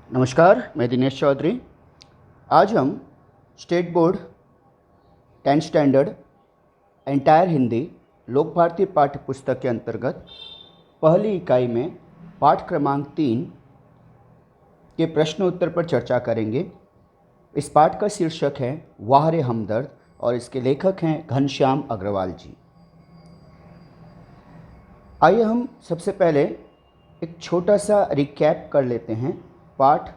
नमस्कार, मैं दिनेश चौधरी। आज हम state board 10th standard entire Hindi लोक भारती पाठ्य पुस्तक के अंतर्गत पहली इकाई में पाठ क्रमांक 3 के प्रश्न उत्तर पर चर्चा करेंगे। इस पाठ का शीर्षक है वाह रे हमदर्द और इसके लेखक हैं घनश्याम अग्रवाल जी। आइए हम सबसे पहले एक छोटा सा रिकैप कर लेते हैं, पाठ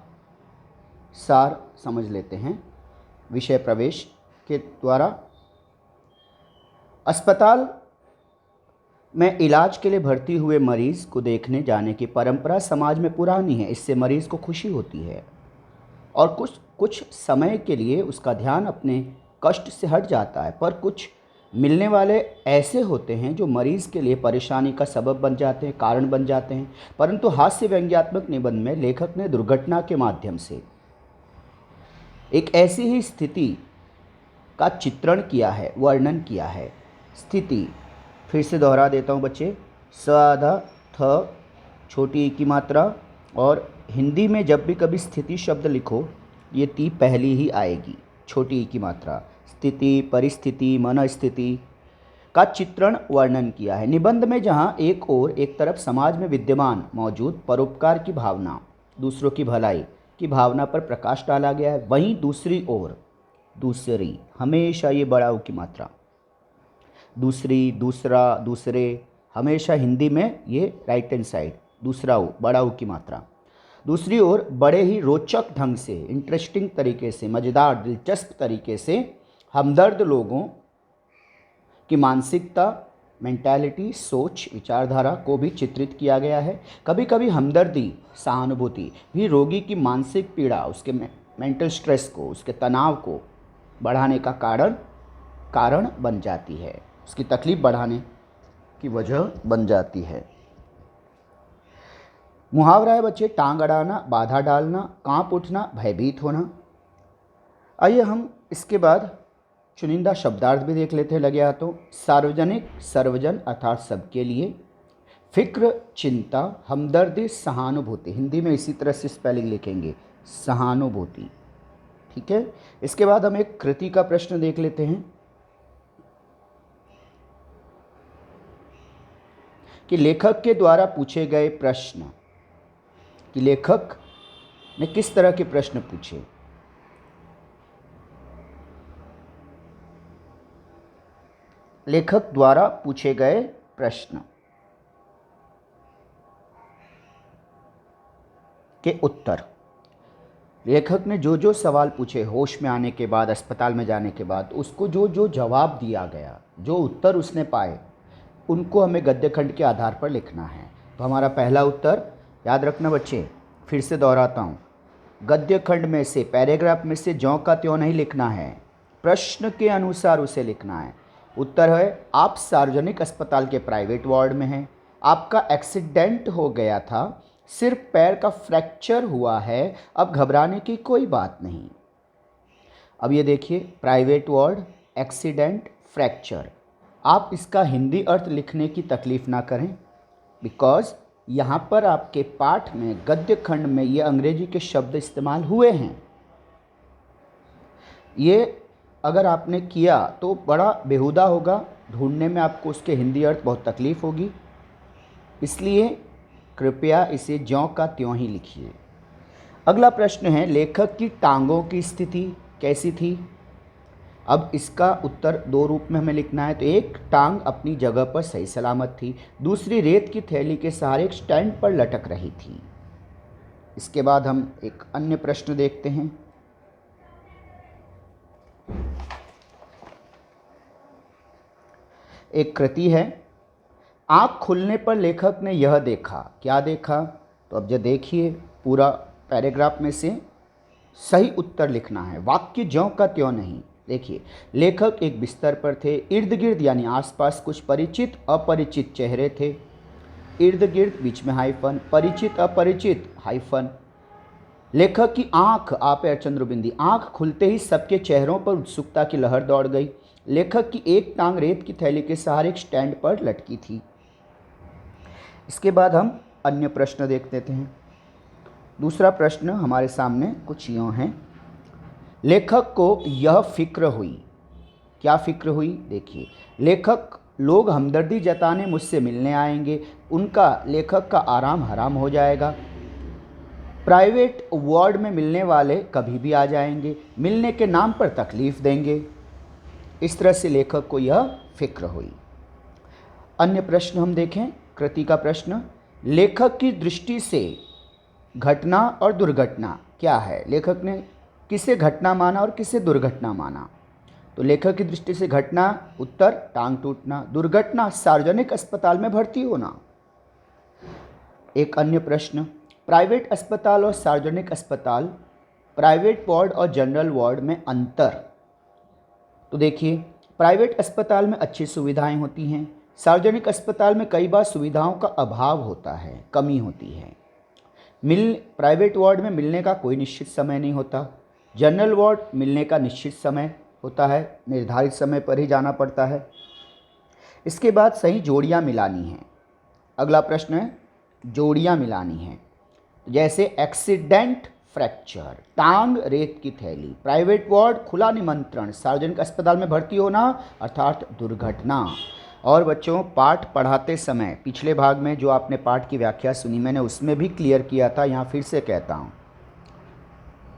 सार समझ लेते हैं विषय प्रवेश के द्वारा। अस्पताल में इलाज के लिए भर्ती हुए मरीज़ को देखने जाने की परंपरा समाज में पुरानी है। इससे मरीज़ को खुशी होती है और कुछ समय के लिए उसका ध्यान अपने कष्ट से हट जाता है, पर कुछ मिलने वाले ऐसे होते हैं जो मरीज़ के लिए परेशानी का सबब बन जाते हैं, कारण बन जाते हैं। परंतु हास्य व्यंग्यात्मक निबंध में लेखक ने दुर्घटना के माध्यम से एक ऐसी ही स्थिति का चित्रण किया है, वर्णन किया है। स्थिति फिर से दोहरा देता हूँ बच्चे, स आधा थ छोटी ई की मात्रा, और हिंदी में जब भी कभी स्थिति शब्द लिखो ये ती पहली ही आएगी, छोटी ई की मात्रा। स्थिति, परिस्थिति, मनस्थिति का चित्रण वर्णन किया है। निबंध में जहाँ एक तरफ समाज में विद्यमान मौजूद परोपकार की भावना, दूसरों की भलाई की भावना पर प्रकाश डाला गया है, वहीं दूसरी ओर दूसरी, हमेशा ये बड़ा ऊ की मात्रा, दूसरी, दूसरा, दूसरे, हमेशा हिंदी में ये राइट हैंड साइड दूसरा ऊ, बड़ा ऊ की मात्रा। दूसरी ओर बड़े ही रोचक ढंग से, इंटरेस्टिंग तरीके से, मज़ेदार दिलचस्प तरीके से हमदर्द लोगों की मानसिकता, मेंटालिटी, सोच, विचारधारा को भी चित्रित किया गया है। कभी कभी हमदर्दी, सहानुभूति भी रोगी की मानसिक पीड़ा, उसके मेंटल स्ट्रेस को, उसके तनाव को बढ़ाने का कारण बन जाती है, उसकी तकलीफ बढ़ाने की वजह बन जाती है। मुहावरा है बच्चे, टांग अड़ाना, बाधा डालना, कांप उठना, भयभीत होना। आइए हम इसके बाद चुनिंदा शब्दार्थ भी देख लेते हैं लगे हाथों। सार्वजनिक, सर्वजन अर्थात सबके लिए। फिक्र, चिंता, हमदर्दी, सहानुभूति, हिंदी में इसी तरह से स्पेलिंग लिखेंगे, सहानुभूति। ठीक है। इसके बाद हम एक कृति का प्रश्न देख लेते हैं कि लेखक के द्वारा पूछे गए प्रश्न, कि लेखक ने किस तरह के प्रश्न पूछे। लेखक द्वारा पूछे गए प्रश्न के उत्तर। लेखक ने जो जो सवाल पूछे होश में आने के बाद, अस्पताल में जाने के बाद, उसको जो जो जवाब दिया गया, जो उत्तर उसने पाए, उनको हमें गद्य खंड के आधार पर लिखना है। तो हमारा पहला उत्तर याद रखना बच्चे, फिर से दोहराता हूँ, गद्य खंड में से, पैराग्राफ में से ज्यों का त्यों नहीं लिखना है, प्रश्न के अनुसार उसे लिखना है। उत्तर है, आप सार्वजनिक अस्पताल के प्राइवेट वार्ड में हैं, आपका एक्सीडेंट हो गया था, सिर्फ पैर का फ्रैक्चर हुआ है, अब घबराने की कोई बात नहीं। अब ये देखिए, प्राइवेट वार्ड, एक्सीडेंट, फ्रैक्चर। आप इसका हिंदी अर्थ लिखने की तकलीफ़ ना करें, बिकॉज़ यहाँ पर आपके पाठ में गद्य खंड में ये अंग्रेजी के शब्द इस्तेमाल हुए हैं। ये अगर आपने किया तो बड़ा बेहुदा होगा, ढूंढने में आपको उसके हिंदी अर्थ बहुत तकलीफ़ होगी, इसलिए कृपया इसे ज्यों का त्यों ही लिखिए। अगला प्रश्न है, लेखक की टांगों की स्थिति कैसी थी। अब इसका उत्तर दो रूप में हमें लिखना है। तो एक, टांग अपनी जगह पर सही सलामत थी, दूसरी रेत की थैली के सहारे एक स्टैंड पर लटक रही थी। इसके बाद हम एक अन्य प्रश्न देखते हैं। एक कृति है, आँख खुलने पर लेखक ने यह देखा। क्या देखा? तो अब जो देखिए, पूरा पैराग्राफ में से सही उत्तर लिखना है, वाक्य ज्यों का त्यों नहीं। देखिए, लेखक एक बिस्तर पर थे, इर्द गिर्द यानी आसपास कुछ परिचित अपरिचित चेहरे थे। इर्द गिर्द बीच में हाइफन, परिचित अपरिचित हाइफन। लेखक की आंख, आप चंद्रबिंदी, आंख खुलते ही सबके चेहरों पर उत्सुकता की लहर दौड़ गई। लेखक की एक टांग रेत की थैली के सहारे एक स्टैंड पर लटकी थी। इसके बाद हम अन्य प्रश्न देख लेते हैं। दूसरा प्रश्न हमारे सामने कुछ यूँ है, लेखक को यह फिक्र हुई, क्या फिक्र हुई? देखिए, लेखक लोग हमदर्दी जताने मुझसे मिलने आएंगे, उनका लेखक का आराम हराम हो जाएगा। प्राइवेट वार्ड में मिलने वाले कभी भी आ जाएंगे, मिलने के नाम पर तकलीफ देंगे। इस तरह से लेखक को यह फिक्र हुई। अन्य प्रश्न हम देखें, कृति का प्रश्न, लेखक की दृष्टि से घटना और दुर्घटना क्या है? लेखक ने किसे घटना माना और किसे दुर्घटना माना? तो लेखक की दृष्टि से घटना, उत्तर टांग टूटना। दुर्घटना, सार्वजनिक अस्पताल में भर्ती होना। एक अन्य प्रश्न, प्राइवेट अस्पताल और सार्वजनिक अस्पताल, प्राइवेट वार्ड और जनरल वार्ड में अंतर। तो देखिए, प्राइवेट अस्पताल में अच्छी सुविधाएं होती हैं, सार्वजनिक अस्पताल में कई बार सुविधाओं का अभाव होता है, कमी होती है। प्राइवेट वार्ड में मिलने का कोई निश्चित समय नहीं होता, जनरल वार्ड मिलने का निश्चित समय होता है, निर्धारित समय पर ही जाना पड़ता है। इसके बाद सही जोड़ियाँ मिलानी हैं। अगला प्रश्न है, जोड़ियाँ मिलानी हैं, जैसे एक्सीडेंट फ्रैक्चर, टांग रेत की थैली, प्राइवेट वार्ड खुला निमंत्रण, सार्वजनिक अस्पताल में भर्ती होना अर्थात दुर्घटना। और बच्चों, पाठ पढ़ाते समय पिछले भाग में जो आपने पाठ की व्याख्या सुनी, मैंने उसमें भी क्लियर किया था, यहाँ फिर से कहता हूँ।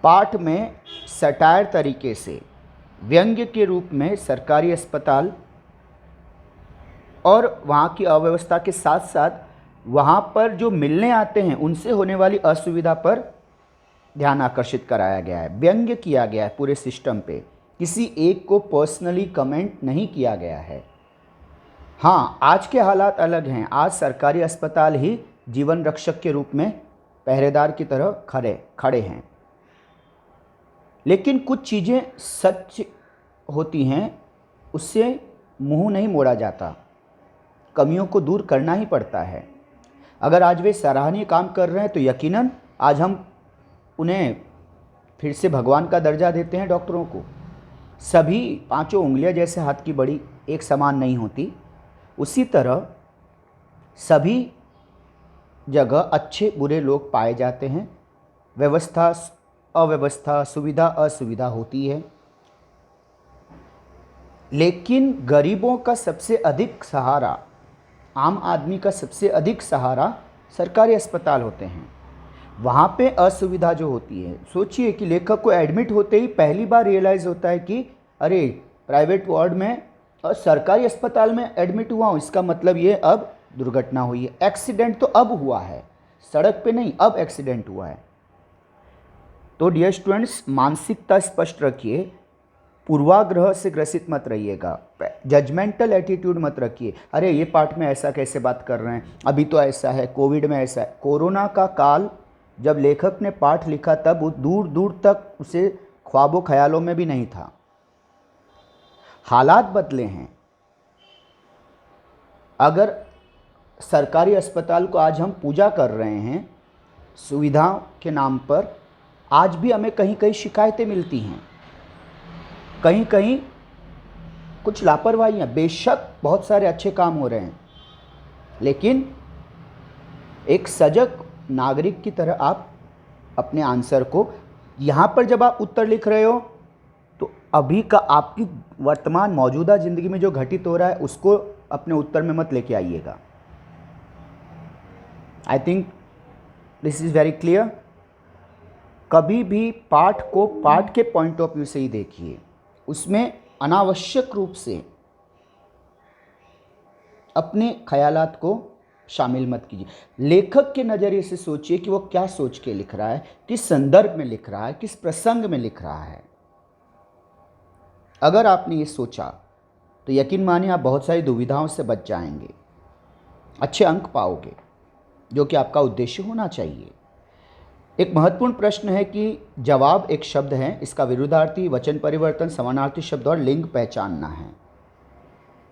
पाठ में सटायर तरीके से व्यंग्य के रूप में सरकारी अस्पताल और वहाँ की अव्यवस्था के साथ साथ वहाँ पर जो मिलने आते हैं उनसे होने वाली असुविधा पर ध्यान आकर्षित कराया गया है, व्यंग्य किया गया है पूरे सिस्टम पे, किसी एक को पर्सनली कमेंट नहीं किया गया है। हाँ, आज के हालात अलग हैं, आज सरकारी अस्पताल ही जीवन रक्षक के रूप में पहरेदार की तरह खड़े हैं, लेकिन कुछ चीज़ें सच होती हैं, उससे मुंह नहीं मोड़ा जाता, कमियों को दूर करना ही पड़ता है। अगर आज वे सराहनीय काम कर रहे हैं तो यकीनन आज हम उन्हें फिर से भगवान का दर्जा देते हैं। डॉक्टरों को सभी पांचों उंगलियां जैसे हाथ की बड़ी एक समान नहीं होती, उसी तरह सभी जगह अच्छे बुरे लोग पाए जाते हैं, व्यवस्था अव्यवस्था, सुविधा असुविधा होती है, लेकिन गरीबों का सबसे अधिक सहारा, आम आदमी का सबसे अधिक सहारा सरकारी अस्पताल होते हैं। वहाँ पे असुविधा जो होती है, सोचिए कि लेखक को एडमिट होते ही पहली बार रियलाइज़ होता है कि अरे, प्राइवेट वार्ड में और सरकारी अस्पताल में एडमिट हुआ हूँ, इसका मतलब ये अब दुर्घटना हुई है। एक्सीडेंट तो अब हुआ है, सड़क पे नहीं, अब एक्सीडेंट हुआ है। तो डियर स्टूडेंट्स, मानसिकता स्पष्ट रखिए, पूर्वाग्रह से ग्रसित मत रहिएगा, जजमेंटल एटीट्यूड मत रखिए, अरे ये पार्ट में ऐसा कैसे बात कर रहे हैं, अभी तो ऐसा है, कोविड में ऐसा है। कोरोना का काल जब लेखक ने पाठ लिखा तब वो दूर दूर तक उसे ख्वाबों ख्यालों में भी नहीं था। हालात बदले हैं। अगर सरकारी अस्पताल को आज हम पूजा कर रहे हैं सुविधाओं के नाम पर, आज भी हमें कहीं कहीं शिकायतें मिलती हैं, कहीं कहीं कुछ लापरवाहियाँ, बेशक बहुत सारे अच्छे काम हो रहे हैं, लेकिन एक सजग नागरिक की तरह आप अपने आंसर को, यहाँ पर जब आप उत्तर लिख रहे हो तो अभी का आपकी वर्तमान मौजूदा ज़िंदगी में जो घटित हो रहा है उसको अपने उत्तर में मत लेके आइएगा। I think this is very clear. कभी भी पाठ को पाठ के पॉइंट ऑफ व्यू से ही देखिए, उसमें अनावश्यक रूप से अपने ख्यालात को शामिल मत कीजिए। लेखक के नज़रिए से सोचिए कि वो क्या सोच के लिख रहा है, किस संदर्भ में लिख रहा है, किस प्रसंग में लिख रहा है। अगर आपने ये सोचा तो यकीन मानिए आप बहुत सारी दुविधाओं से बच जाएंगे, अच्छे अंक पाओगे, जो कि आपका उद्देश्य होना चाहिए। एक महत्वपूर्ण प्रश्न है कि जवाब एक शब्द है, इसका विरुद्धार्थी, वचन परिवर्तन, समानार्थी शब्द और लिंग पहचानना है।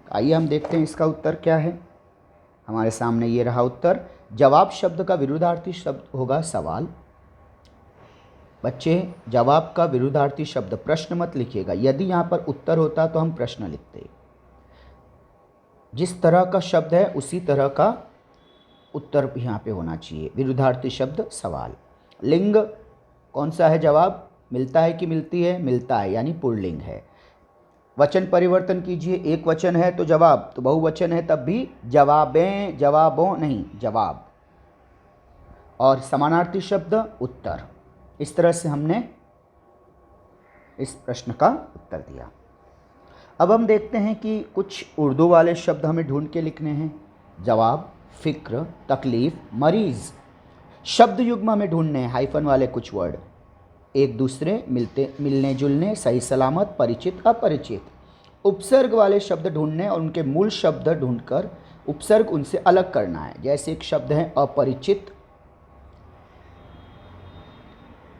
आइए हम देखते हैं इसका उत्तर क्या है। हमारे सामने ये रहा उत्तर। जवाब शब्द का विरुद्धार्थी शब्द होगा सवाल। बच्चे, जवाब का विरुद्धार्थी शब्द, प्रश्न मत लिखिएगा। यदि यहाँ पर उत्तर होता तो हम प्रश्न लिखते। जिस तरह का शब्द है उसी तरह का उत्तर यहाँ पे होना चाहिए। विरुद्धार्थी शब्द सवाल। लिंग कौन सा है? जवाब मिलता है कि मिलती है? मिलता है, यानी पुल्लिंग है। वचन परिवर्तन कीजिए, एक वचन है तो जवाब, तो बहुवचन है तब भी जवाबें, जवाबों नहीं, जवाब। और समानार्थी शब्द उत्तर। इस तरह से हमने इस प्रश्न का उत्तर दिया। अब हम देखते हैं कि कुछ उर्दू वाले शब्द हमें ढूंढ के लिखने हैं। जवाब, फिक्र, तकलीफ, मरीज। शब्द युग्म हमें ढूंढने हैं, हाइफन वाले कुछ वर्ड, एक दूसरे, मिलते, मिलने जुलने, सही सलामत, परिचित, अपरिचित। उपसर्ग वाले शब्द ढूंढने और उनके मूल शब्द ढूंढकर उपसर्ग उनसे अलग करना है। जैसे एक शब्द है अपरिचित,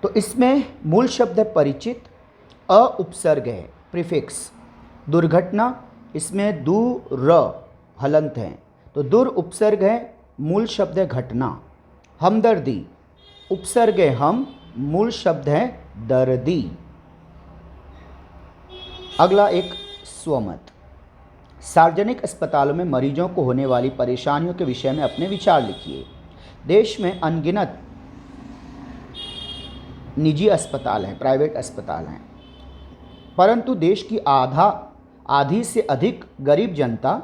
तो इसमें मूल शब्द है परिचित, अ उपसर्ग है, प्रीफिक्स। दुर्घटना, इसमें दू र हलंत हैं, तो दुर उपसर्ग है, मूल शब्द है घटना। हमदर्दी, उपसर्ग है हम, मूल शब्द है दर्दी। अगला एक स्वमत। सार्वजनिक अस्पतालों में मरीजों को होने वाली परेशानियों के विषय में अपने विचार लिखिए। देश में अनगिनत निजी अस्पताल हैं, प्राइवेट अस्पताल हैं, परंतु देश की आधी से अधिक गरीब जनता,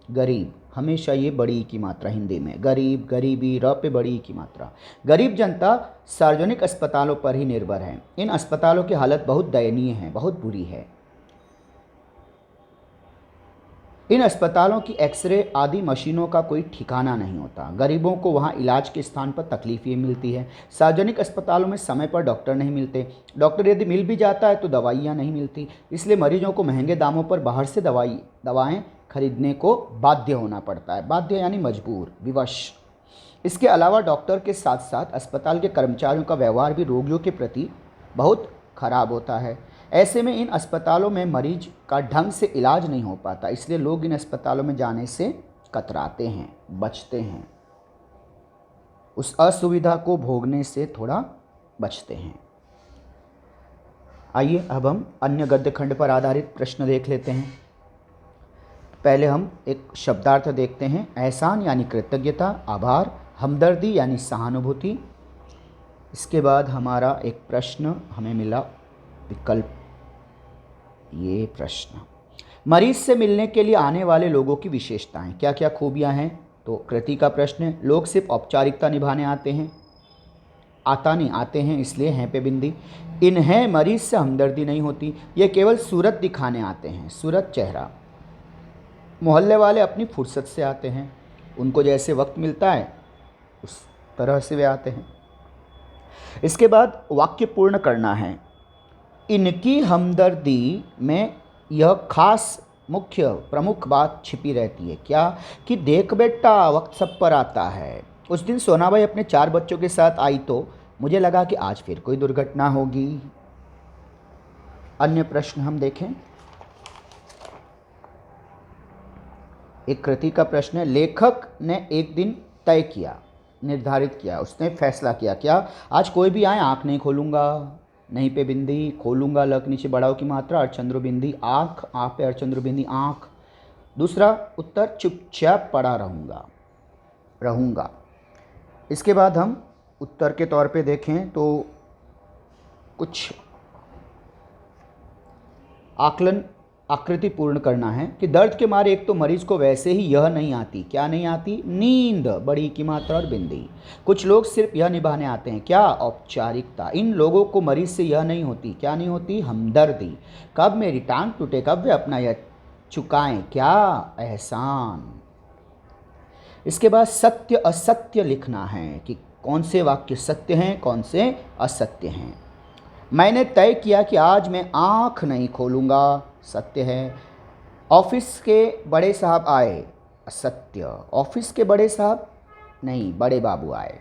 गरीब हमेशा ये बड़ी की मात्रा हिंदी में, गरीब, गरीबी, र पे बड़ी की मात्रा, गरीब जनता सार्वजनिक अस्पतालों पर ही निर्भर है। इन अस्पतालों की हालत बहुत दयनीय है, बहुत बुरी है। इन अस्पतालों की एक्सरे आदि मशीनों का कोई ठिकाना नहीं होता। गरीबों को वहाँ इलाज के स्थान पर तकलीफ ये मिलती है। सार्वजनिक अस्पतालों में समय पर डॉक्टर नहीं मिलते, डॉक्टर यदि मिल भी जाता है तो दवाइयाँ नहीं मिलती, इसलिए मरीजों को महंगे दामों पर बाहर से दवाएँ खरीदने को बाध्य होना पड़ता है। बाध्य यानी मजबूर, विवश। इसके अलावा डॉक्टर के साथ साथ अस्पताल के कर्मचारियों का व्यवहार भी रोगियों के प्रति बहुत खराब होता है। ऐसे में इन अस्पतालों में मरीज का ढंग से इलाज नहीं हो पाता, इसलिए लोग इन अस्पतालों में जाने से कतराते हैं, बचते हैं, उस असुविधा को भोगने से थोड़ा बचते हैं। आइए अब हम अन्य गद्य खंड पर आधारित प्रश्न देख लेते हैं। पहले हम एक शब्दार्थ देखते हैं। एहसान यानी कृतज्ञता, आभार। हमदर्दी यानी सहानुभूति। इसके बाद हमारा एक प्रश्न हमें मिला, विकल्प, ये प्रश्न, मरीज से मिलने के लिए आने वाले लोगों की विशेषताएं, क्या क्या खूबियां हैं? तो कृति का प्रश्न है, लोग सिर्फ औपचारिकता निभाने आते हैं, आता नहीं, आते हैं इसलिए हैं पे बिंदी। इन्हें मरीज से हमदर्दी नहीं होती, ये केवल सूरत दिखाने आते हैं, सूरत, चेहरा। मोहल्ले वाले अपनी फुर्सत से आते हैं, उनको जैसे वक्त मिलता है उस तरह से वे आते हैं। इसके बाद वाक्य पूर्ण करना है। इनकी हमदर्दी में यह खास मुख्य प्रमुख बात छिपी रहती है, क्या? कि देख बेटा, वक्त सब पर आता है। उस दिन सोनाबाई अपने 4 बच्चों के साथ आई तो मुझे लगा कि आज फिर कोई दुर्घटना होगी। अन्य प्रश्न हम देखें। एक कृति का प्रश्न है, लेखक ने एक दिन तय किया, निर्धारित किया, उसने फैसला किया, क्या? आज कोई भी आए आंख नहीं खोलूंगा, नहीं पे बिंदी, खोलूंगा लक नीचे बढ़ाओ की मात्रा, अर्चंद्र बिंदी, आँख, आ पे अर्चंद्र बिंदी, आँख। दूसरा उत्तर, चुपचाप पड़ा रहूँगा। इसके बाद हम उत्तर के तौर पे देखें तो कुछ आकलन, आकृति पूर्ण करना है कि दर्द के मारे एक तो मरीज को वैसे ही यह नहीं आती, क्या नहीं आती? नींद, बड़ी की मात्रा और बिंदी। कुछ लोग सिर्फ यह निभाने आते हैं, क्या? औपचारिकता। इन लोगों को मरीज से यह नहीं होती, क्या नहीं होती? हमदर्दी। कब मेरी टांग टूटे, कब वे अपना यह चुकाएं, क्या? एहसान। इसके बाद सत्य असत्य लिखना है कि कौन से वाक्य सत्य हैं, कौन से असत्य हैं। मैंने तय किया कि आज मैं आँख नहीं खोलूँगा, सत्य है। ऑफिस के बड़े साहब आए, असत्य। ऑफिस के बड़े साहब नहीं, बड़े बाबू आए।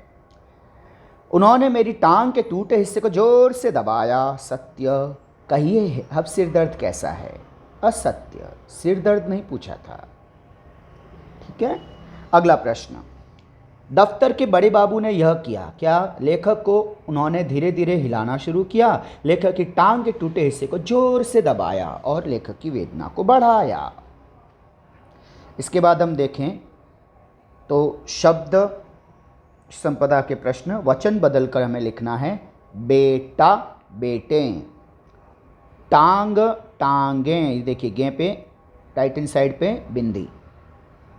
उन्होंने मेरी टांग के टूटे हिस्से को जोर से दबाया, सत्य। कहिए अब सिर दर्द कैसा है, असत्य। सिर दर्द नहीं पूछा था, ठीक है। अगला प्रश्न, दफ्तर के बड़े बाबू ने यह किया, क्या? लेखक को उन्होंने धीरे धीरे हिलाना शुरू किया, लेखक की टांग के टूटे हिस्से को जोर से दबाया और लेखक की वेदना को बढ़ाया। इसके बाद हम देखें तो शब्द संपदा के प्रश्न, वचन बदलकर हमें लिखना है बेटा बेटें, टांग टांगें, देखिए गे पे राइट हैंड साइड पे बिंदी,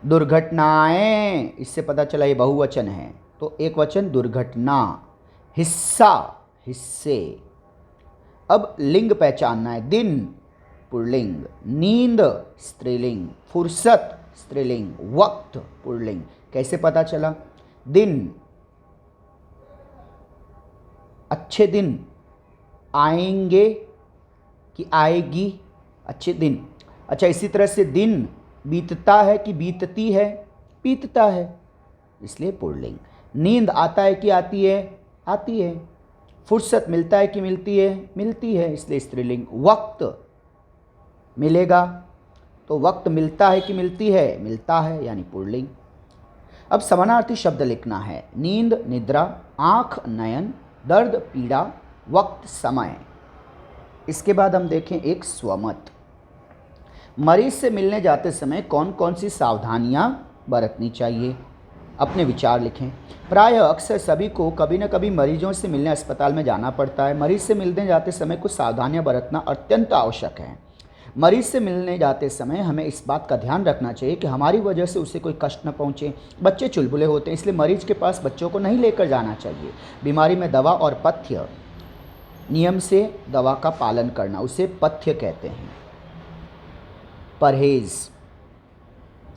दुर्घटनाएं, इससे पता चला ये बहुवचन है तो एक वचन दुर्घटना, हिस्सा हिस्से। अब लिंग पहचानना है, दिन पुल्लिंग, नींद स्त्रीलिंग, फुर्सत स्त्रीलिंग, वक्त पुल्लिंग। कैसे पता चला? दिन, अच्छे दिन आएंगे कि आएगी, अच्छे दिन। अच्छा, इसी तरह से दिन बीतता है कि बीतती है, बीतता है, इसलिए पुल्लिंग। नींद आता है कि आती है, आती है। फुर्सत मिलता है कि मिलती है, मिलती है, इसलिए स्त्रीलिंग। वक्त मिलेगा तो वक्त मिलता है कि मिलती है, मिलता है, यानी पुल्लिंग। अब समानार्थी शब्द लिखना है, नींद निद्रा, आँख नयन, दर्द पीड़ा, वक्त समय। इसके बाद हम देखें एक स्वमत। मरीज से मिलने जाते समय कौन कौन सी सावधानियां बरतनी चाहिए? अपने विचार लिखें। प्रायः अक्सर सभी को कभी न कभी मरीजों से मिलने अस्पताल में जाना पड़ता है। मरीज से मिलने जाते समय कुछ सावधानियां बरतना अत्यंत आवश्यक है। मरीज से मिलने जाते समय हमें इस बात का ध्यान रखना चाहिए कि हमारी वजह से उसे कोई कष्ट न पहुंचे। बच्चे चुलबुले होते हैं, इसलिए मरीज के पास बच्चों को नहीं लेकर जाना चाहिए। बीमारी में दवा और पथ्य, नियम से दवा का पालन करना, उसे पथ्य कहते हैं। परहेज़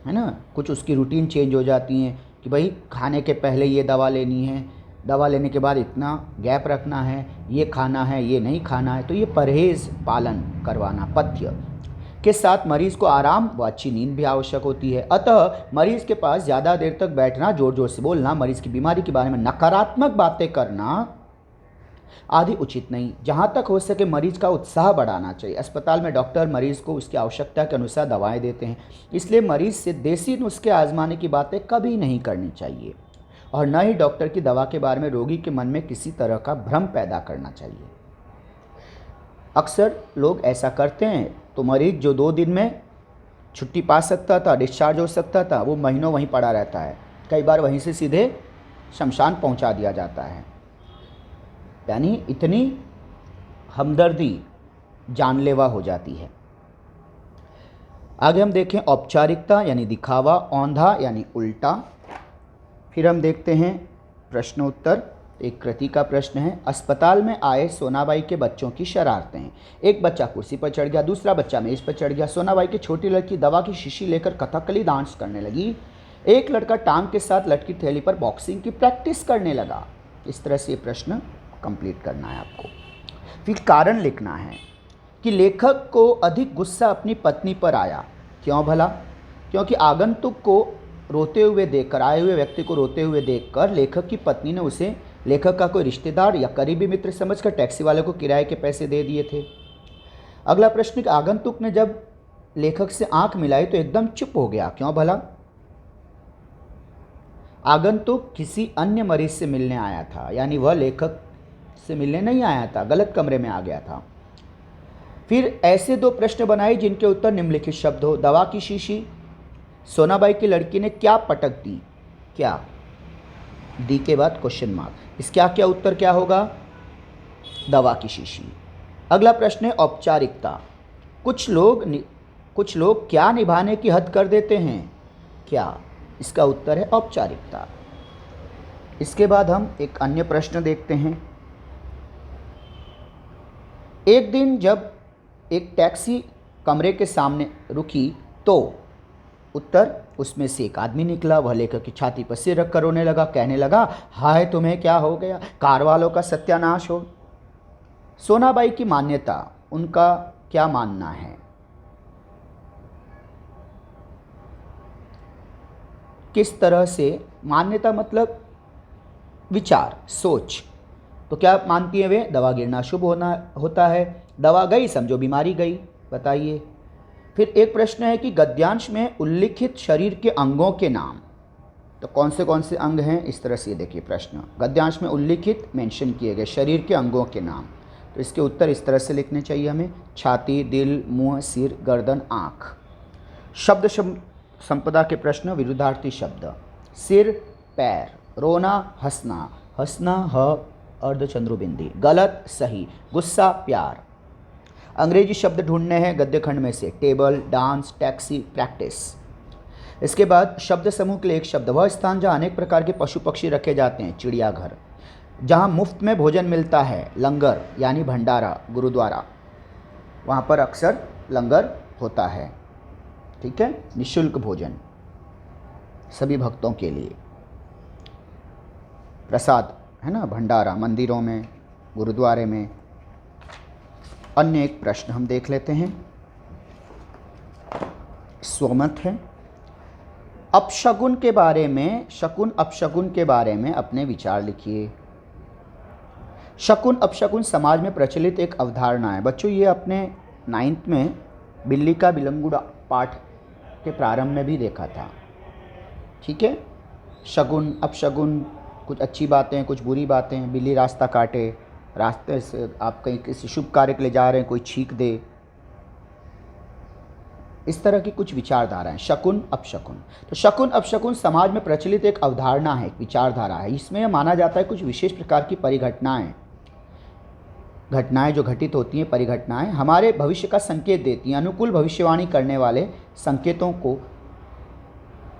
है ना, कुछ उसकी रूटीन चेंज हो जाती हैं कि भाई खाने के पहले ये दवा लेनी है, दवा लेने के बाद इतना गैप रखना है, ये खाना है, ये नहीं खाना है, तो ये परहेज़ पालन करवाना। पथ्य के साथ मरीज़ को आराम व अच्छी नींद भी आवश्यक होती है। अतः मरीज़ के पास ज़्यादा देर तक बैठना, ज़ोर ज़ोर से बोलना, मरीज़ की बीमारी के बारे में नकारात्मक बातें करना आदि उचित नहीं। जहाँ तक हो सके मरीज का उत्साह बढ़ाना चाहिए। अस्पताल में डॉक्टर मरीज को उसकी आवश्यकता के अनुसार दवाएं देते हैं, इसलिए मरीज से देसी नुस्खे आजमाने की बातें कभी नहीं करनी चाहिए और न ही डॉक्टर की दवा के बारे में रोगी के मन में किसी तरह का भ्रम पैदा करना चाहिए। अक्सर लोग ऐसा करते हैं तो मरीज जो 2 दिन में छुट्टी पा सकता था, डिस्चार्ज हो सकता था, वो महीनों वहीं पड़ा रहता है। कई बार वहीं से सीधे शमशान पहुंचा दिया जाता है। यानी इतनी हमदर्दी जानलेवा हो जाती है। आगे हम देखें औपचारिकता यानी दिखावा, औंधा यानी उल्टा। फिर हम देखते हैं प्रश्नोत्तर। एक कृति का प्रश्न है, अस्पताल में आए सोनाबाई के बच्चों की शरारतें। एक बच्चा कुर्सी पर चढ़ गया, दूसरा बच्चा मेज पर चढ़ गया। सोनाबाई की छोटी लड़की दवा की शीशी लेकर कथकली डांस करने लगी। एक लड़का टांग के साथ लटकी थैली पर बॉक्सिंग की प्रैक्टिस करने लगा। इस तरह से ये प्रश्न कंप्लीट करना है आपको। फिर कारण लिखना है कि लेखक को अधिक गुस्सा अपनी पत्नी पर आया। क्यों भला? क्योंकि आगंतुक को रोते हुए देखकर, आए हुए व्यक्ति को रोते हुए देखकर लेखक की पत्नी ने उसे लेखक का कोई रिश्तेदार या करीबी मित्र समझकर टैक्सी वाले को किराए के पैसे दे दिए थे। अगला प्रश्न, आगंतुक ने जब लेखक से आंख मिलाई तो एकदम चुप हो गया। क्यों भला? आगंतुक किसी अन्य मरीज से मिलने आया था, यानी वह लेखक से मिलने नहीं आया था, गलत कमरे में आ गया था। फिर ऐसे 2 प्रश्न बनाए जिनके उत्तर निम्नलिखित शब्द हो। दवा की शीशी, सोनाबाई की लड़की ने क्या पटक दी? क्या दी के बाद क्वेश्चन मार्क। इसका क्या उत्तर क्या होगा? दवा की शीशी। अगला प्रश्न है औपचारिकता। कुछ लोग क्या निभाने की हद कर देते हैं? क्या? इसका उत्तर है औपचारिकता। इसके बाद हम एक अन्य प्रश्न देखते हैं। एक दिन जब एक टैक्सी कमरे के सामने रुकी तो उत्तर, उसमें से एक आदमी निकला। वह लेखक की छाती पर सिर रखकर रोने लगा, कहने लगा, हाय तुम्हें क्या हो गया, कार वालों का सत्यानाश हो। सोनाबाई की मान्यता, उनका क्या मानना है? किस तरह से? मान्यता मतलब विचार, सोच। तो क्या मानती है वे? दवा गिरना शुभ होता है। दवा गई समझो बीमारी गई। बताइए। फिर एक प्रश्न है कि गद्यांश में उल्लिखित शरीर के अंगों के नाम। तो कौन से अंग हैं? इस तरह से देखिए प्रश्न, गद्यांश में उल्लिखित मेंशन किए गए शरीर के अंगों के नाम। तो इसके उत्तर इस तरह से लिखने चाहिए हमें, छाती, दिल, मुंह, सिर, गर्दन, आँख। शब्द संपदा के प्रश्न, विरुद्धार्थी शब्द। सिर, पैर, रोना हंसना, हंसना ह अर्धचंद्रबिंदी, गलत सही, गुस्सा प्यार। अंग्रेजी शब्द ढूंढने हैं गद्य खंड में से, टेबल, डांस, टैक्सी, प्रैक्टिस। इसके बाद शब्द समूह के लिए एक शब्द, वह स्थान जहाँ अनेक प्रकार के पशु पक्षी रखे जाते हैं, चिड़ियाघर। जहाँ मुफ्त में भोजन मिलता है, लंगर यानी भंडारा, गुरुद्वारा, वहाँ पर अक्सर लंगर होता है। ठीक है, निःशुल्क भोजन सभी भक्तों के लिए, प्रसाद है ना, भंडारा मंदिरों में, गुरुद्वारे में। अन्य एक प्रश्न हम देख लेते हैं, स्वमत है। अपशगुन के बारे में, शकुन अपशगुन के बारे में अपने विचार लिखिए। शकुन अपशकुन समाज में प्रचलित एक अवधारणा है। बच्चों ये अपने 9th में बिल्ली का बिलंगुड़ा पाठ के प्रारंभ में भी देखा था। ठीक है, शगुन अपशगुन, कुछ अच्छी बातें कुछ बुरी बातें। बिल्ली रास्ता काटे, रास्ते से आप कहीं किसी शुभ कार्य के लिए जा रहे हैं, कोई छींक दे, इस तरह की कुछ विचारधाराएं, शकुन अपशकुन। तो शकुन अपशकुन समाज में प्रचलित एक अवधारणा है, एक विचारधारा है। इसमें यह माना जाता है कुछ विशेष प्रकार की परिघटनाएं, घटनाएं जो घटित होती हैं, परिघटनाएं हमारे भविष्य का संकेत देती हैं। अनुकूल भविष्यवाणी करने वाले संकेतों को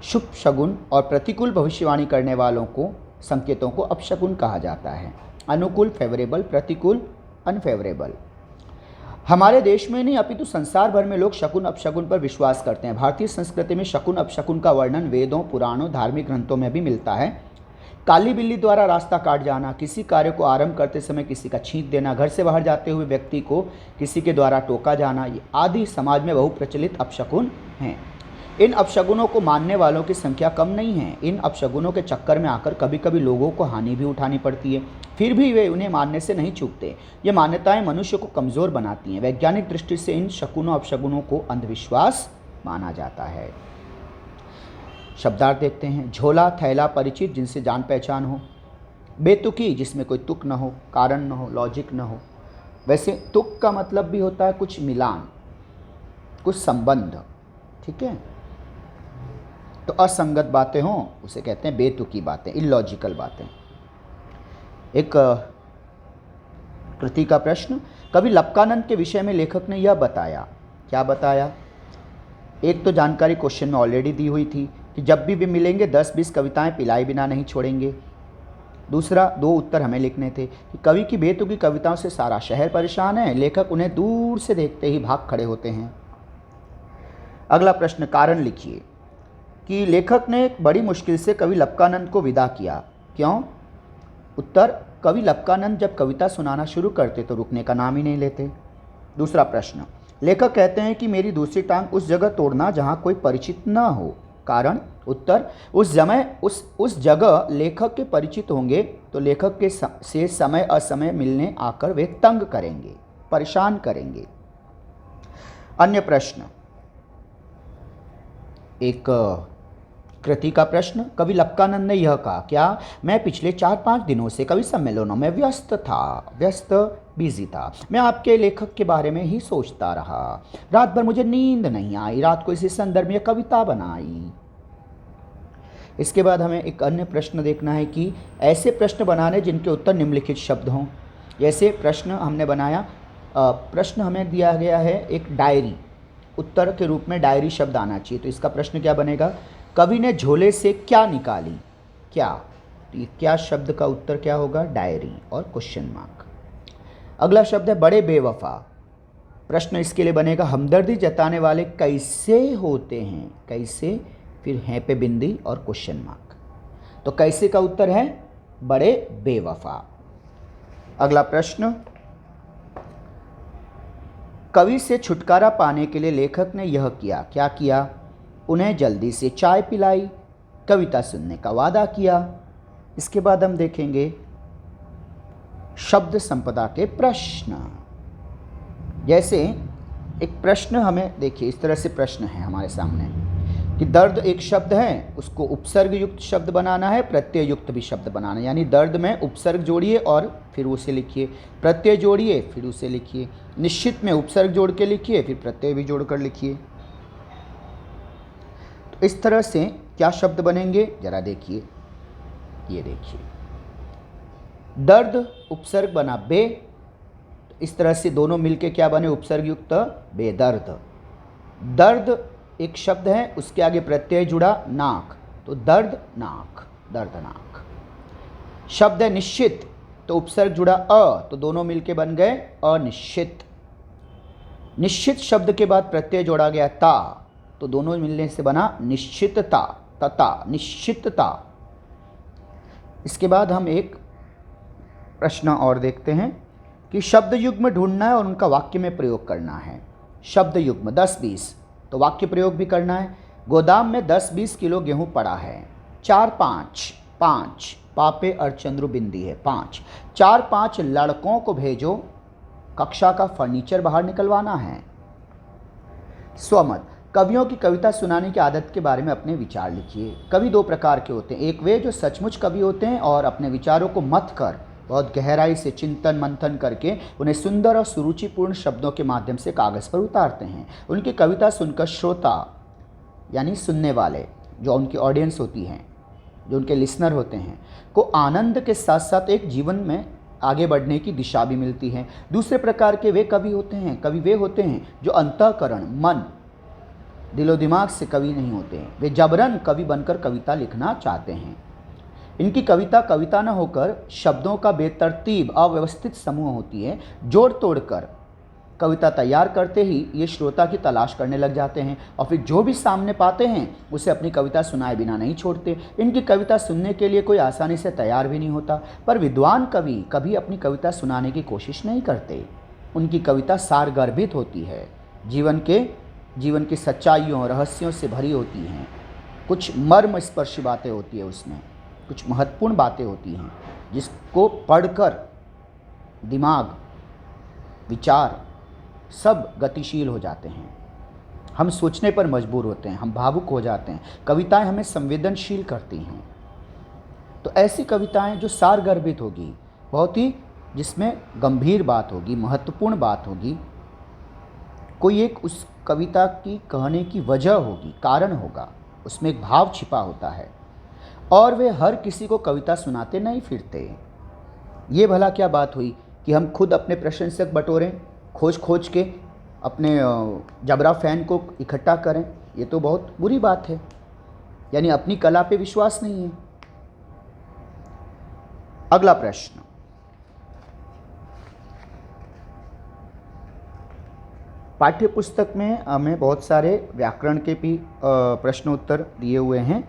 शुभ शगुन और प्रतिकूल भविष्यवाणी करने वालों को संकेतों को अपशकुन कहा जाता है। अनुकूल फेवरेबल, प्रतिकूल अनफेवरेबल। हमारे देश में नहीं अपितु संसार भर में लोग शकुन अपशकुन पर विश्वास करते हैं। भारतीय संस्कृति में शकुन अपशकुन का वर्णन वेदों, पुराणों, धार्मिक ग्रंथों में भी मिलता है। काली बिल्ली द्वारा रास्ता काट जाना, किसी कार्य को आरंभ करते समय किसी का छींक देना, घर से बाहर जाते हुए व्यक्ति को किसी के द्वारा टोका जाना, ये आदि समाज में बहुप्रचलित अपशकुन हैं। इन अपशगुनों को मानने वालों की संख्या कम नहीं है। इन अपशगुनों के चक्कर में आकर कभी कभी लोगों को हानि भी उठानी पड़ती है, फिर भी वे उन्हें मानने से नहीं चूकते। ये मान्यताएं मनुष्य को कमज़ोर बनाती हैं। वैज्ञानिक दृष्टि से इन शकुनों अपशगुनों को अंधविश्वास माना जाता है। शब्दार्थ देखते हैं। झोला, थैला, परिचित जिनसे जान पहचान हो। बेतुकी, जिसमें कोई तुक न हो, कारण न हो, लॉजिक न हो। वैसे तुक का मतलब भी होता है कुछ मिलान, कुछ संबंध। ठीक है, तो असंगत बातें हों उसे कहते हैं बेतुकी बातें, इलॉजिकल बातें। एक कृति का प्रश्न, कवि लपकानंद के विषय में लेखक ने यह बताया। क्या बताया? एक तो जानकारी क्वेश्चन में ऑलरेडी दी हुई थी कि जब भी वे मिलेंगे 10-20 कविताएं पिलाए बिना नहीं छोड़ेंगे। दूसरा, 2 उत्तर हमें लिखने थे कि कवि की बेतुकी कविताओं से सारा शहर परेशान है, लेखक उन्हें दूर से देखते ही भाग खड़े होते हैं। अगला प्रश्न, कारण लिखिए कि लेखक ने बड़ी मुश्किल से कवि लपकानंद को विदा किया। क्यों? उत्तर, कवि लपकानंद जब कविता सुनाना शुरू करते तो रुकने का नाम ही नहीं लेते। दूसरा प्रश्न, लेखक कहते हैं कि मेरी दूसरी टांग उस जगह तोड़ना जहां कोई परिचित न हो। कारण? उत्तर, उस जगह लेखक के परिचित होंगे तो लेखक के से समय असमय मिलने आकर वे तंग करेंगे, परेशान करेंगे। अन्य प्रश्न, एक कृति का प्रश्न, कवि लपकानंद ने यह कहा। क्या? मैं पिछले 4-5 दिनों से कवि सम्मेलनों में व्यस्त बिजी था। मैं आपके लेखक के बारे में ही सोचता रहा। रात भर मुझे नींद नहीं आई। रात को इसी संदर्भ में कविता बनाई। इसके बाद हमें एक अन्य प्रश्न देखना है कि ऐसे प्रश्न बनाने जिनके उत्तर निम्नलिखित शब्द हों। जैसे प्रश्न हमने बनाया, प्रश्न हमें दिया गया है एक डायरी, उत्तर के रूप में डायरी शब्द आना चाहिए। तो इसका प्रश्न क्या बनेगा? कवि ने झोले से क्या निकाली? क्या? तो ये क्या शब्द का उत्तर क्या होगा? डायरी और क्वेश्चन मार्क। अगला शब्द है बड़े बेवफा। प्रश्न इसके लिए बनेगा हमदर्दी जताने वाले कैसे होते हैं? कैसे, फिर हैं पे बिंदी और क्वेश्चन मार्क। तो कैसे का उत्तर है बड़े बेवफा। अगला प्रश्न, कवि से छुटकारा पाने के लिए लेखक ने यह किया। क्या किया? उन्हें जल्दी से चाय पिलाई, कविता सुनने का वादा किया। इसके बाद हम देखेंगे शब्द संपदा के प्रश्न। जैसे एक प्रश्न हमें देखिए, इस तरह से प्रश्न है हमारे सामने कि दर्द एक शब्द है, उसको उपसर्ग युक्त शब्द बनाना है, प्रत्यय युक्त भी शब्द बनाना है। यानी दर्द में उपसर्ग जोड़िए और फिर उसे लिखिए, प्रत्यय जोड़िए फिर उसे लिखिए, निश्चित में उपसर्ग जोड़ के लिखिए, फिर प्रत्यय भी जोड़कर लिखिए। तो इस तरह से क्या शब्द बनेंगे जरा देखिए। ये देखिए, दर्द उपसर्ग बना बे, इस तरह से दोनों मिलके क्या बने, उपसर्ग युक्त बेदर्द। दर्द एक शब्द है, उसके आगे प्रत्यय जुड़ा नाक, तो दर्द नाक, दर्दनाक। शब्द है निश्चित, तो उपसर्ग जुड़ा अ, तो दोनों मिलके बन गए अनिश्चित। निश्चित शब्द के बाद प्रत्यय जोड़ा गया ता, तो दोनों मिलने से बना निश्चितता, तता निश्चितता। इसके बाद हम एक प्रश्न और देखते हैं कि शब्द युग्म ढूंढना है और उनका वाक्य में प्रयोग करना है। शब्द युग्म 10-20, तो वाक्य प्रयोग भी करना है। गोदाम में 10-20 किलो गेहूं पड़ा है। 4-5, 5 पापे अर्चंद्रु बिंदी है 5। 4-5 लड़कों को भेजो, कक्षा का फर्नीचर बाहर निकलवाना है। स्वमत, कवियों की कविता सुनाने की आदत के बारे में अपने विचार लिखिए। कवि दो प्रकार के होते हैं, एक वे जो सचमुच कवि होते हैं और अपने विचारों को मत कर बहुत गहराई से चिंतन मंथन करके उन्हें सुंदर और सुरुचिपूर्ण शब्दों के माध्यम से कागज़ पर उतारते हैं। उनकी कविता सुनकर श्रोता यानी सुनने वाले, जो उनकी ऑडियंस होती हैं, जो उनके लिसनर होते हैं, को आनंद के साथ साथ एक जीवन में आगे बढ़ने की दिशा भी मिलती है। दूसरे प्रकार के वे कवि होते हैं, कवि वे होते हैं जो अंतःकरण मन दिलो दिमाग से कवि नहीं होते हैं, वे जबरन कवि बनकर कविता लिखना चाहते हैं। इनकी कविता कविता न होकर शब्दों का बेतरतीब अव्यवस्थित समूह होती है। जोड़ तोड़कर कविता तैयार करते ही ये श्रोता की तलाश करने लग जाते हैं और फिर जो भी सामने पाते हैं उसे अपनी कविता सुनाए बिना नहीं छोड़ते। इनकी कविता सुनने के लिए कोई आसानी से तैयार भी नहीं होता, पर विद्वान कवि कभी अपनी कविता सुनाने की कोशिश नहीं करते। उनकी कविता सारगर्भित होती है, जीवन की सच्चाइयों रहस्यों से भरी होती हैं। कुछ मर्म स्पर्शी बातें होती है उसमें, कुछ महत्वपूर्ण बातें होती हैं जिसको पढ़कर दिमाग विचार सब गतिशील हो जाते हैं। हम सोचने पर मजबूर होते हैं, हम भावुक हो जाते हैं। कविताएं हमें संवेदनशील करती हैं। तो ऐसी कविताएं जो सारगर्भित होगी, बहुत ही जिसमें गंभीर बात होगी, महत्वपूर्ण बात होगी, कोई एक उस कविता की कहने की वजह होगी, कारण होगा, उसमें एक भाव छिपा होता है और वे हर किसी को कविता सुनाते नहीं फिरते। ये भला क्या बात हुई कि हम खुद अपने प्रशंसक बटोरें, खोज खोज के अपने जबरा फैन को इकट्ठा करें, ये तो बहुत बुरी बात है। यानी अपनी कला पे विश्वास नहीं है। अगला प्रश्न, पाठ्य पुस्तक में हमें बहुत सारे व्याकरण के भी प्रश्न उत्तर दिए हुए हैं।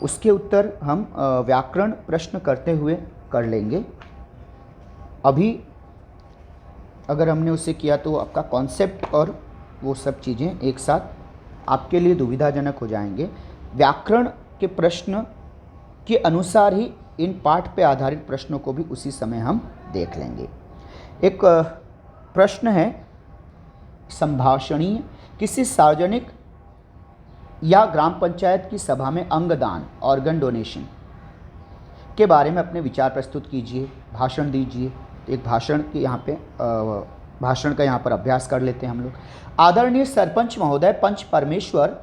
उसके उत्तर हम व्याकरण प्रश्न करते हुए कर लेंगे। अभी अगर हमने उसे किया तो आपका कॉन्सेप्ट और वो सब चीज़ें एक साथ आपके लिए दुविधाजनक हो जाएंगे। व्याकरण के प्रश्न के अनुसार ही इन पाठ पे आधारित प्रश्नों को भी उसी समय हम देख लेंगे। एक प्रश्न है संभाषणीय, किसी सार्वजनिक या ग्राम पंचायत की सभा में अंगदान ऑर्गन डोनेशन के बारे में अपने विचार प्रस्तुत कीजिए, भाषण दीजिए। एक भाषण की यहाँ पे भाषण का यहाँ पर अभ्यास कर लेते हैं हम लोग। आदरणीय सरपंच महोदय, पंच परमेश्वर,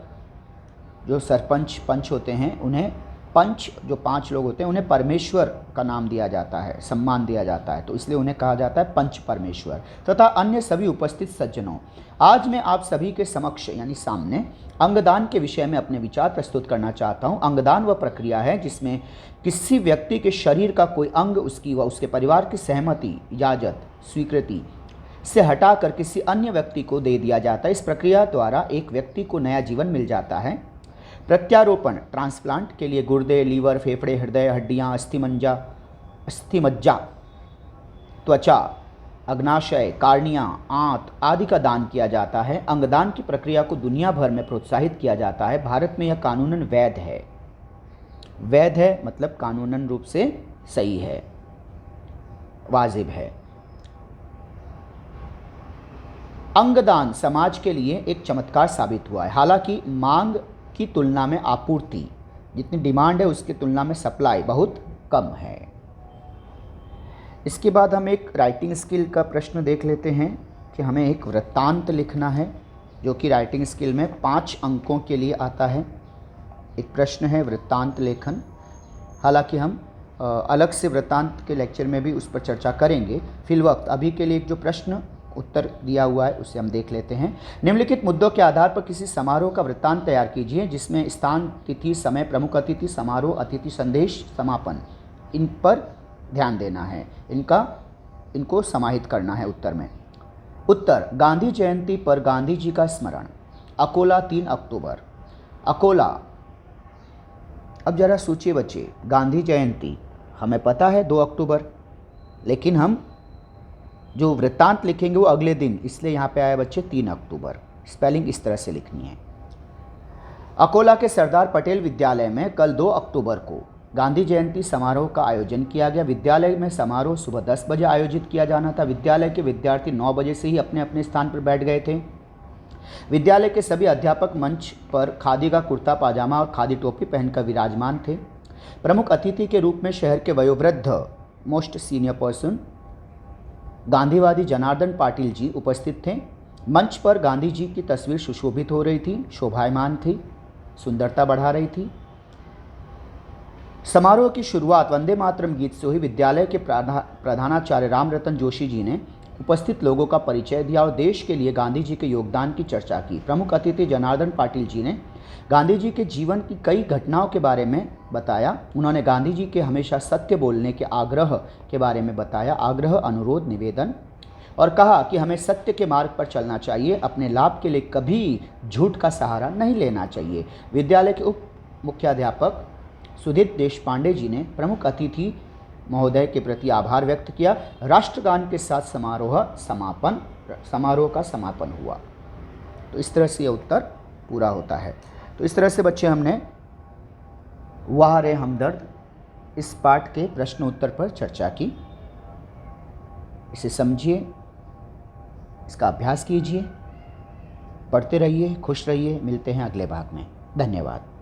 जो सरपंच पंच होते हैं उन्हें पंच, जो 5 लोग होते हैं उन्हें परमेश्वर का नाम दिया जाता है, सम्मान दिया जाता है, तो इसलिए उन्हें कहा जाता है पंच परमेश्वर। तथा अन्य सभी उपस्थित सज्जनों, आज मैं आप सभी के समक्ष यानी सामने अंगदान के विषय में अपने विचार प्रस्तुत करना चाहता हूं। अंगदान वह प्रक्रिया है जिसमें किसी व्यक्ति के शरीर का कोई अंग उसकी व उसके परिवार की सहमति, इजाज़त, स्वीकृति से हटाकर किसी अन्य व्यक्ति को दे दिया जाता है। इस प्रक्रिया द्वारा एक व्यक्ति को नया जीवन मिल जाता है। प्रत्यारोपण ट्रांसप्लांट के लिए गुर्दे, लीवर, फेफड़े, हृदय, हड्डियाँ, अस्थिमज्जा, त्वचा, अग्नाशय, कार्निया, आंत आदि का दान किया जाता है। अंगदान की प्रक्रिया को दुनिया भर में प्रोत्साहित किया जाता है। भारत में यह कानूनन वैध है। वैध है मतलब कानूनन रूप से सही है, वाजिब है। अंगदान समाज के लिए एक चमत्कार साबित हुआ है। हालांकि मांग की तुलना में आपूर्ति, जितनी डिमांड है उसकी तुलना में सप्लाई बहुत कम है। इसके बाद हम एक राइटिंग स्किल का प्रश्न देख लेते हैं कि हमें एक वृत्तांत लिखना है, जो कि राइटिंग स्किल में 5 अंकों के लिए आता है। एक प्रश्न है वृत्तांत लेखन। हालांकि हम अलग से वृत्तांत के लेक्चर में भी उस पर चर्चा करेंगे। फिलवक्त अभी के लिए एक जो प्रश्न उत्तर दिया हुआ है उसे हम देख लेते हैं। निम्नलिखित मुद्दों के आधार पर किसी समारोह का वृत्तांत तैयार कीजिए जिसमें स्थान, तिथि, समय, प्रमुख अतिथि, समारोह, अतिथि संदेश, समापन, इन पर ध्यान देना है, इनको समाहित करना है उत्तर में। उत्तर, गांधी जयंती पर गांधी जी का स्मरण। अकोला 3 अक्टूबर। अकोला, अब जरा सोचिए बच्चे, गांधी जयंती हमें पता है 2 अक्टूबर, लेकिन हम जो वृत्तांत लिखेंगे वो अगले दिन, इसलिए यहाँ पे आया बच्चे 3 अक्टूबर। स्पेलिंग इस तरह से लिखनी है। अकोला के सरदार पटेल विद्यालय में कल 2 अक्टूबर को गांधी जयंती समारोह का आयोजन किया गया। विद्यालय में समारोह सुबह 10 बजे आयोजित किया जाना था। विद्यालय के विद्यार्थी 9 बजे से ही अपने अपने स्थान पर बैठ गए थे। विद्यालय के सभी अध्यापक मंच पर खादी का कुर्ता पाजामा और खादी टोपी पहनकर विराजमान थे। प्रमुख अतिथि के रूप में शहर के वयोवृद्ध, मोस्ट सीनियर पर्सन, गांधीवादी जनार्दन पाटिल जी उपस्थित थे। मंच पर गांधी जी की तस्वीर सुशोभित हो रही थी, शोभायमान थी, सुंदरता बढ़ा रही थी। समारोह की शुरुआत वंदे मातरम गीत से हुई। विद्यालय के प्रधानाचार्य रामरतन जोशी जी ने उपस्थित लोगों का परिचय दिया और देश के लिए गांधी जी के योगदान की चर्चा की। प्रमुख अतिथि जनार्दन पाटिल जी ने गांधी जी के जीवन की कई घटनाओं के बारे में बताया। उन्होंने गांधी जी के हमेशा सत्य बोलने के आग्रह के बारे में बताया, आग्रह, अनुरोध, निवेदन, और कहा कि हमें सत्य के मार्ग पर चलना चाहिए, अपने लाभ के लिए कभी झूठ का सहारा नहीं लेना चाहिए। विद्यालय के उप मुख्याध्यापक सुधीर देशपांडे जी ने प्रमुख अतिथि महोदय के प्रति आभार व्यक्त किया। राष्ट्रगान के साथ समारोह का समापन हुआ। तो इस तरह से यह उत्तर पूरा होता है। तो इस तरह से बच्चे हमने वाह रे हमदर्द इस पाठ के प्रश्न उत्तर पर चर्चा की। इसे समझिए, इसका अभ्यास कीजिए, पढ़ते रहिए, खुश रहिए। मिलते हैं अगले भाग में। धन्यवाद।